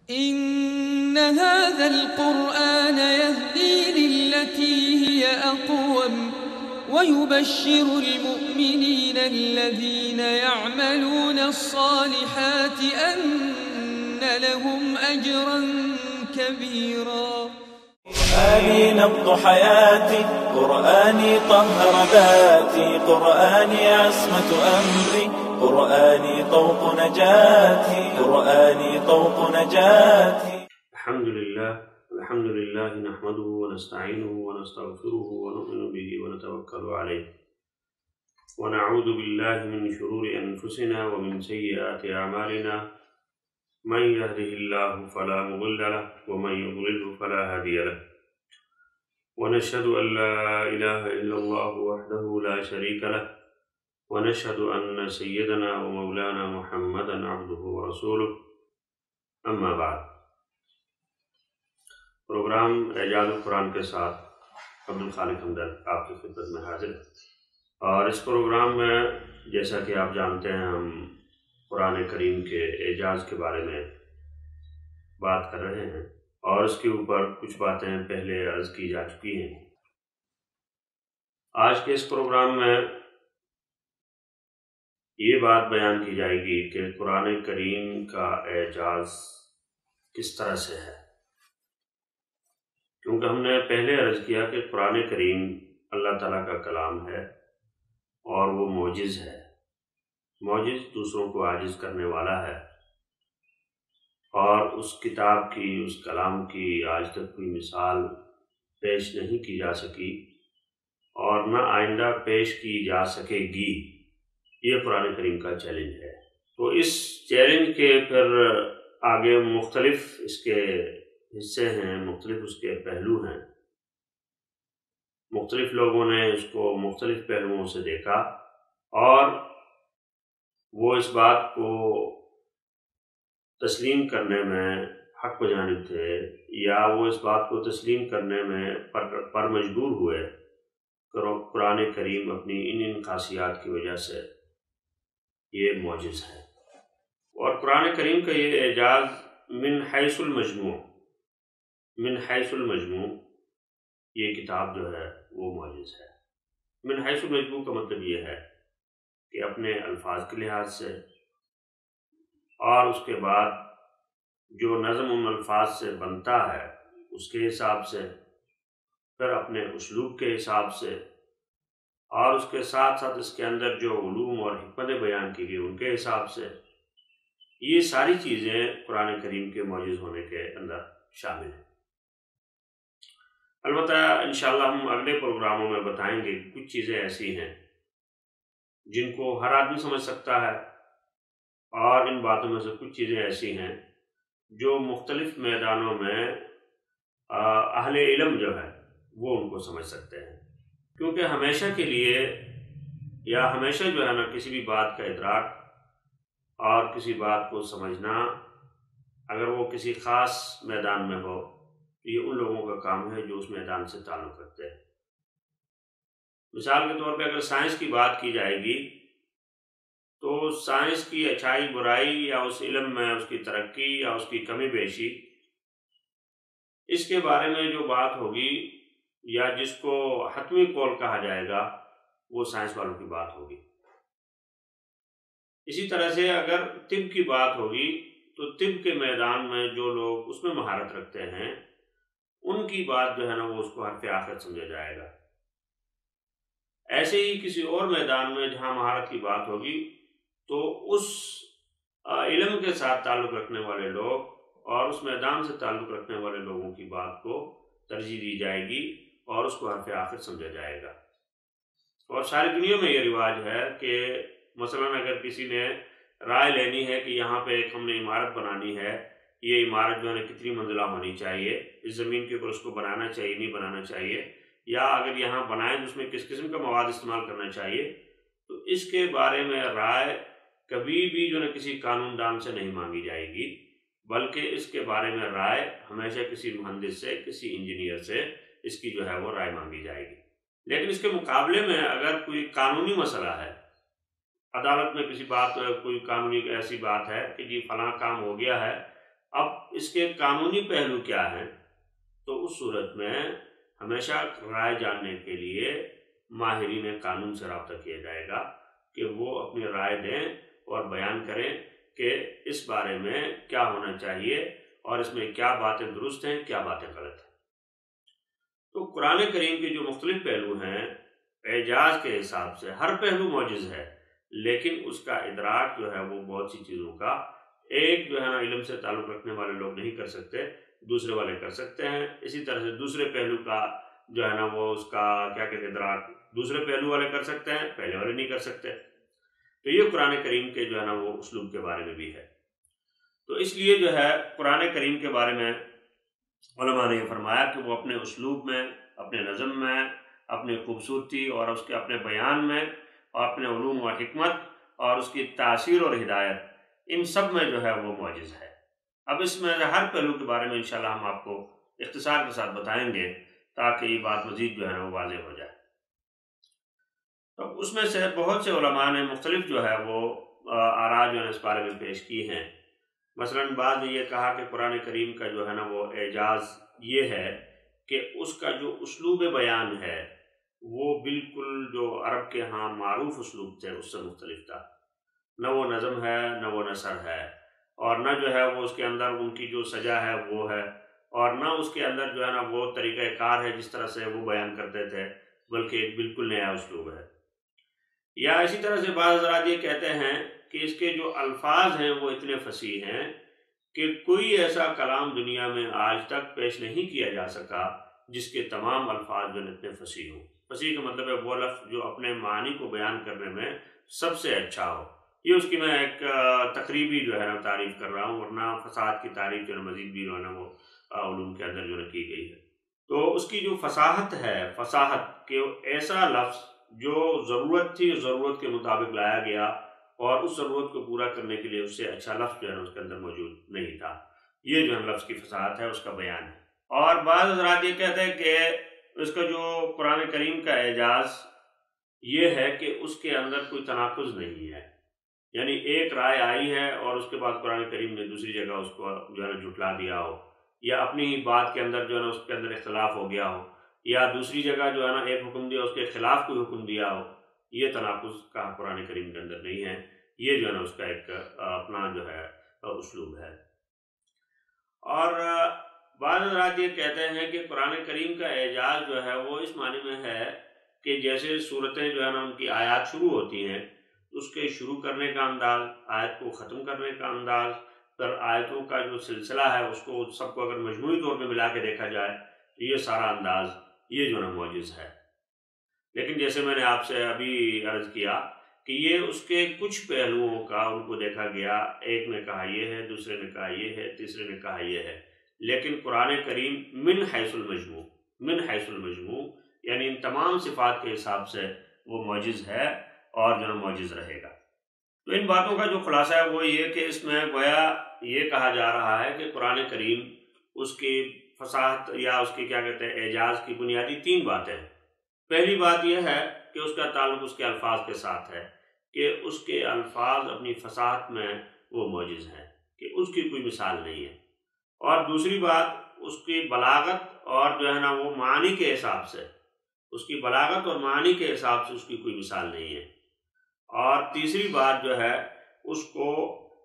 إن هذا القرآن يهدي للتي هي أقوم ويبشر المؤمنين الذين يعملون الصالحات أن لهم أجرا كبيرا. قرآني نبض حياتي، قرآني طهر ذاتي، قرآني عصمة أمري، قرآني طوق نجاتي، قرآني طوق نجاتي. الحمد لله نحمده ونستعينه ونستغفره ونؤمن به ونتوكل عليه ونعوذ بالله من شرور أنفسنا ومن سيئات أعمالنا، من يهده الله فلا مضل له ومن يضلله فلا هادي له، ونشهد أن لا إله إلا الله وحده لا شريك له، ونشهد أن سيدنا ومولانا محمدا عبده ورسوله، اما بعد۔ پروگرام اعجاز القرآن کے ساتھ عبدالخالق ہمدرد آپ کی خدمت میں حاضر ہے، اور اس پروگرام میں جیسا کہ آپ جانتے ہیں ہم قرآن کریم کے اعجاز کے بارے میں بات کر رہے ہیں، اور اس کے اوپر کچھ باتیں پہلے عرض کی جا چکی ہیں۔ آج کے اس پروگرام میں یہ بات بیان کی جائے گی کہ قرآن کریم کا اعجاز کس طرح سے ہے، کیونکہ ہم نے پہلے عرض کیا کہ قرآن کریم اللہ تعالیٰ کا کلام ہے اور وہ معجز ہے، معجز دوسروں کو عاجز کرنے والا ہے، اور اس کتاب کی، اس کلام کی آج تک کوئی مثال پیش نہیں کی جا سکی اور نہ آئندہ پیش کی جا سکے گی۔ یہ قرآن کریم کا چیلنج ہے۔ تو اس چیلنج کے پھر آگے مختلف اس کے حصے ہیں، مختلف اس کے پہلو ہیں، مختلف لوگوں نے اس کو مختلف پہلوؤں سے دیکھا، اور وہ اس بات کو تسلیم کرنے میں حق بجانب تھے، یا وہ اس بات کو تسلیم کرنے میں پر مجبور ہوئے کہ قرآن کریم اپنی ان خاصیات کی وجہ سے یہ معجز ہے۔ اور قرآن کریم کا یہ اعجاز من حیث المجموع یہ کتاب جو ہے وہ معجز ہے۔ من حیث المجموع کا مطلب یہ ہے کہ اپنے الفاظ کے لحاظ سے، اور اس کے بعد جو نظم ان الفاظ سے بنتا ہے اس کے حساب سے، پھر اپنے اسلوب کے حساب سے، اور اس کے ساتھ ساتھ اس کے اندر جو علوم اور حکمتیں بیان کی گئی ان کے حساب سے، یہ ساری چیزیں قرآن کریم کے معجز ہونے کے اندر شامل ہیں۔ البتہ انشاءاللہ ہم اگلے پروگراموں میں بتائیں گے کہ کچھ چیزیں ایسی ہیں جن کو ہر آدمی سمجھ سکتا ہے، اور ان باتوں میں سے کچھ چیزیں ایسی ہیں جو مختلف میدانوں میں اہل علم جو ہے وہ ان کو سمجھ سکتے ہیں، کیونکہ ہمیشہ کے لیے یا ہمیشہ جو ہے نا کسی بھی بات کا ادراک اور کسی بات کو سمجھنا، اگر وہ کسی خاص میدان میں ہو، یہ ان لوگوں کا کام ہے جو اس میدان سے تعلق رکھتے ہیں۔ مثال کے طور پہ اگر سائنس کی بات کی جائے گی تو سائنس کی اچھائی برائی، یا اس علم میں اس کی ترقی یا اس کی کمی بیشی، اس کے بارے میں جو بات ہوگی یا جس کو حتمی قول کہا جائے گا وہ سائنس والوں کی بات ہوگی۔ اسی طرح سے اگر طب کی بات ہوگی تو طب کے میدان میں جو لوگ اس میں مہارت رکھتے ہیں ان کی بات جو ہے نا وہ اس کو حرف آخر سمجھا جائے گا۔ ایسے ہی کسی اور میدان میں جہاں مہارت کی بات ہوگی تو اس علم کے ساتھ تعلق رکھنے والے لوگ اور اس میدان سے تعلق رکھنے والے لوگوں کی بات کو ترجیح دی جائے گی اور اس کو حرف آخر سمجھا جائے گا۔ اور ساری دنیا میں یہ رواج ہے کہ مثلا اگر کسی نے رائے لینی ہے کہ یہاں پہ ایک ہم نے عمارت بنانی ہے، یہ عمارت جو ہے کتنی منزلہ ہونی چاہیے، اس زمین کے اوپر اس کو بنانا چاہیے نہیں بنانا چاہیے، یا اگر یہاں بنائیں تو اس میں کس قسم کا مواد استعمال کرنا چاہیے، تو اس کے بارے میں رائے کبھی بھی جو ہے کسی قانون دان سے نہیں مانگی جائے گی، بلکہ اس کے بارے میں رائے ہمیشہ کسی مہندس سے، کسی انجینئر سے اس کی جو ہے وہ رائے مانگی جائے گی۔ لیکن اس کے مقابلے میں اگر کوئی قانونی مسئلہ ہے، عدالت میں کسی بات کوئی قانونی ایسی بات ہے کہ جی فلاں کام ہو گیا ہے، اب اس کے قانونی پہلو کیا ہیں؟ تو اس صورت میں ہمیشہ رائے جاننے کے لیے ماہرین قانون سے رابطہ کیا جائے گا کہ وہ اپنی رائے دیں اور بیان کریں کہ اس بارے میں کیا ہونا چاہیے اور اس میں کیا باتیں درست ہیں، کیا باتیں غلط ہیں۔ تو قرآن کریم کے جو مختلف پہلو ہیں، اعجاز کے حساب سے ہر پہلو معجز ہے، لیکن اس کا ادراک جو ہے وہ بہت سی چیزوں کا ایک جو ہے نا علم سے تعلق رکھنے والے لوگ نہیں کر سکتے، دوسرے والے کر سکتے ہیں۔ اسی طرح سے دوسرے پہلو کا جو ہے نا وہ اس کا کیا کہتے ہیں ادراک دوسرے پہلو والے کر سکتے ہیں، پہلے والے نہیں کر سکتے۔ تو یہ قرآن کریم کے جو ہے نا وہ اسلوب کے بارے میں بھی ہے۔ تو اس لیے جو ہے قرآن کریم کے بارے میں علماء نے یہ فرمایا کہ وہ اپنے اسلوب میں، اپنے نظم میں، اپنی خوبصورتی اور اس کے اپنے بیان میں اور اپنے علوم و حکمت اور اس کی تاثیر اور ہدایت، ان سب میں جو ہے وہ معجز ہے۔ اب اس میں ہر پہلو کے بارے میں انشاءاللہ ہم آپ کو اختصار کے ساتھ بتائیں گے تاکہ یہ بات مزید جو ہے وہ واضح ہو جائے۔ تو اس میں سے بہت سے علماء نے مختلف جو ہے وہ آراء جو ہے اس بارے میں پیش کی ہیں۔ مثلاً بعض نے یہ کہا کہ قرآن کریم کا جو ہے نا وہ اعجاز یہ ہے کہ اس کا جو اسلوب بیان ہے وہ بالکل جو عرب کے ہاں معروف اسلوب تھے اس سے مختلف تھا۔ نہ وہ نظم ہے، نہ وہ نثر ہے، اور نہ جو ہے وہ اس کے اندر ان کی جو سجا ہے وہ ہے، اور نہ اس کے اندر جو ہے نا وہ طریقہ کار ہے جس طرح سے وہ بیان کرتے تھے، بلکہ ایک بالکل نیا اسلوب ہے۔ یا اسی طرح سے بعض حضرات یہ کہتے ہیں کہ اس کے جو الفاظ ہیں وہ اتنے فصیح ہیں کہ کوئی ایسا کلام دنیا میں آج تک پیش نہیں کیا جا سکا جس کے تمام الفاظ جو اتنے فصیح ہوں۔ فصیح کا مطلب ہے وہ لفظ جو اپنے معنی کو بیان کرنے میں سب سے اچھا ہو۔ یہ اس کی میں ایک تقریبی جو ہے نا تعریف کر رہا ہوں، ورنہ فصاحت کی تعریف جو ہے مزید بھی جو ہے نا وہ علوم کے اندر جو ہے کی گئی ہے۔ تو اس کی جو فصاحت ہے، فصاحت کہ ایسا لفظ جو ضرورت تھی، ضرورت کے مطابق لایا گیا اور اس ضرورت کو پورا کرنے کے لیے اس سے اچھا لفظ جو ہے اس کے اندر موجود نہیں تھا۔ یہ جو ہے لفظ کی فصاحت ہے، اس کا بیان ہے۔ اور بعض حضرات یہ کہتے ہیں کہ اس کا جو قرآن کریم کا اعجاز یہ ہے کہ اس کے اندر کوئی تناقض نہیں ہے، یعنی ایک رائے آئی ہے اور اس کے بعد قرآن کریم نے دوسری جگہ اس کو جو ہے نا جھٹلا دیا ہو، یا اپنی ہی بات کے اندر جو ہے نا اس کے اندر اختلاف ہو گیا ہو، یا دوسری جگہ جو ہے نا ایک حکم دیا اس کے خلاف کوئی حکم دیا ہو۔ یہ تناقض کا قرآن کریم کے اندر نہیں ہے، یہ جو ہے نا اس کا ایک اپنا جو ہے اسلوب ہے۔ اور بعض حضرات یہ کہتے ہیں کہ قرآن کریم کا اعجاز جو ہے وہ اس معنی میں ہے کہ جیسے صورتیں جو ہے نا ان کی آیات شروع ہوتی ہیں، اس کے شروع کرنے کا انداز، آیت کو ختم کرنے کا انداز، پھر آیتوں کا جو سلسلہ ہے اس کو سب کو اگر مجموعی طور پہ ملا کے دیکھا جائے تو یہ سارا انداز یہ جو ہے معجز ہے۔ لیکن جیسے میں نے آپ سے ابھی عرض کیا کہ یہ اس کے کچھ پہلوؤں کا ان کو دیکھا گیا، ایک نے کہا یہ ہے، دوسرے نے کہا یہ ہے، تیسرے نے کہا یہ ہے، لیکن قرآن کریم من حیث المجموع یعنی ان تمام صفات کے حساب سے وہ معجز ہے اور جو معجز رہے گا۔ تو ان باتوں کا جو خلاصہ ہے وہ یہ کہ اس میں گویا یہ کہا جا رہا ہے کہ قرآن کریم اس کی فصاحت یا اس کی کیا کہتے ہیں اعجاز کی بنیادی تین باتیں ہیں۔ پہلی بات یہ ہے کہ اس کا تعلق اس کے الفاظ کے ساتھ ہے، کہ اس کے الفاظ اپنی فصاحت میں وہ معجز ہیں، کہ اس کی کوئی مثال نہیں ہے۔ اور دوسری بات اس کی بلاغت اور جو ہے نا وہ معنی کے حساب سے، اس کی بلاغت اور معنی کے حساب سے اس کی کوئی مثال نہیں ہے۔ اور تیسری بات جو ہے اس کو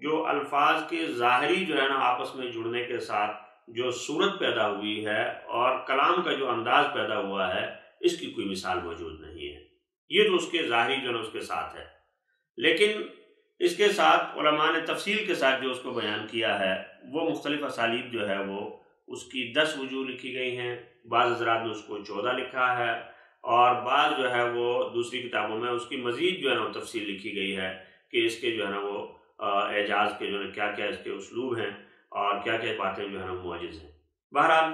جو الفاظ کے ظاہری جو ہے نا آپس میں جڑنے کے ساتھ جو صورت پیدا ہوئی ہے اور کلام کا جو انداز پیدا ہوا ہے، اس کی کوئی مثال موجود نہیں ہے۔ یہ تو اس کے ظاہری جو ہے اس کے ساتھ ہے، لیکن اس کے ساتھ علماء نے تفصیل کے ساتھ جو اس کو بیان کیا ہے وہ مختلف اسالیب جو ہے وہ اس کی 10 وجوہ لکھی گئی ہیں، بعض حضرات نے اس کو 14 لکھا ہے، اور بعض جو ہے وہ دوسری کتابوں میں اس کی مزید جو ہے نا تفصیل لکھی گئی ہے کہ اس کے جو ہے نا وہ اعجاز کے جو ہے کیا کیا اس کے اسلوب ہیں اور کیا کیا باتیں جو ہے نا معجز ہیں۔ بہرحال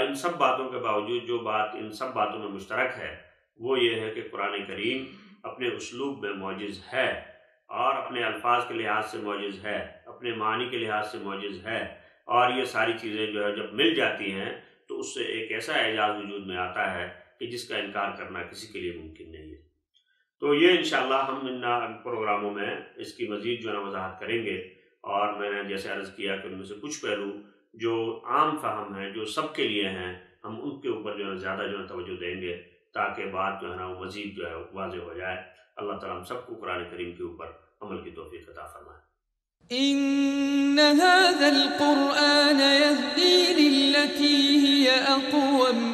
ان سب باتوں کے باوجود جو بات ان سب باتوں میں مشترک ہے وہ یہ ہے کہ قرآن کریم اپنے اسلوب میں معجز ہے، اور اپنے الفاظ کے لحاظ سے معجز ہے، اپنے معنی کے لحاظ سے معجز ہے، اور یہ ساری چیزیں جو ہے جب مل جاتی ہیں تو اس سے ایک ایسا اعجاز وجود میں آتا ہے کہ جس کا انکار کرنا کسی کے لیے ممکن نہیں ہے۔ تو یہ انشاءاللہ ہم ان پروگراموں میں اس کی مزید جو ہے وضاحت کریں گے اور میں نے جیسے عرض کیا کہ ان میں سے کچھ پہلو جو عام فہم ہیں، جو سب کے لیے ہیں، ہم ان کے اوپر جو ہے زیادہ جو ہے توجہ دیں گے تاکہ بات جو ہے نا وہ مزید جو ہے واضح ہو جائے۔ اللہ تعالیٰ ہم سب کو قرآن کریم کے اوپر عمل کی توفیق عطا فرمائے۔ إن هذا القرآن يهدي للتي هي أقوم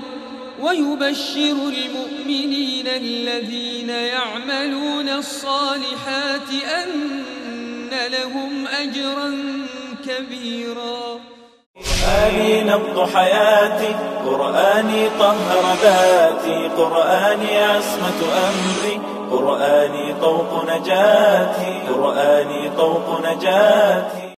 ويبشر المؤمنين الذين يعملون الصالحات أن لهم أجرا كبيرا. قرآني نبض حياتي، قرآني طهر ذاتي، قرآني عصمة أمري، قرآني طوق نجاتي، قرآني طوق نجاتي.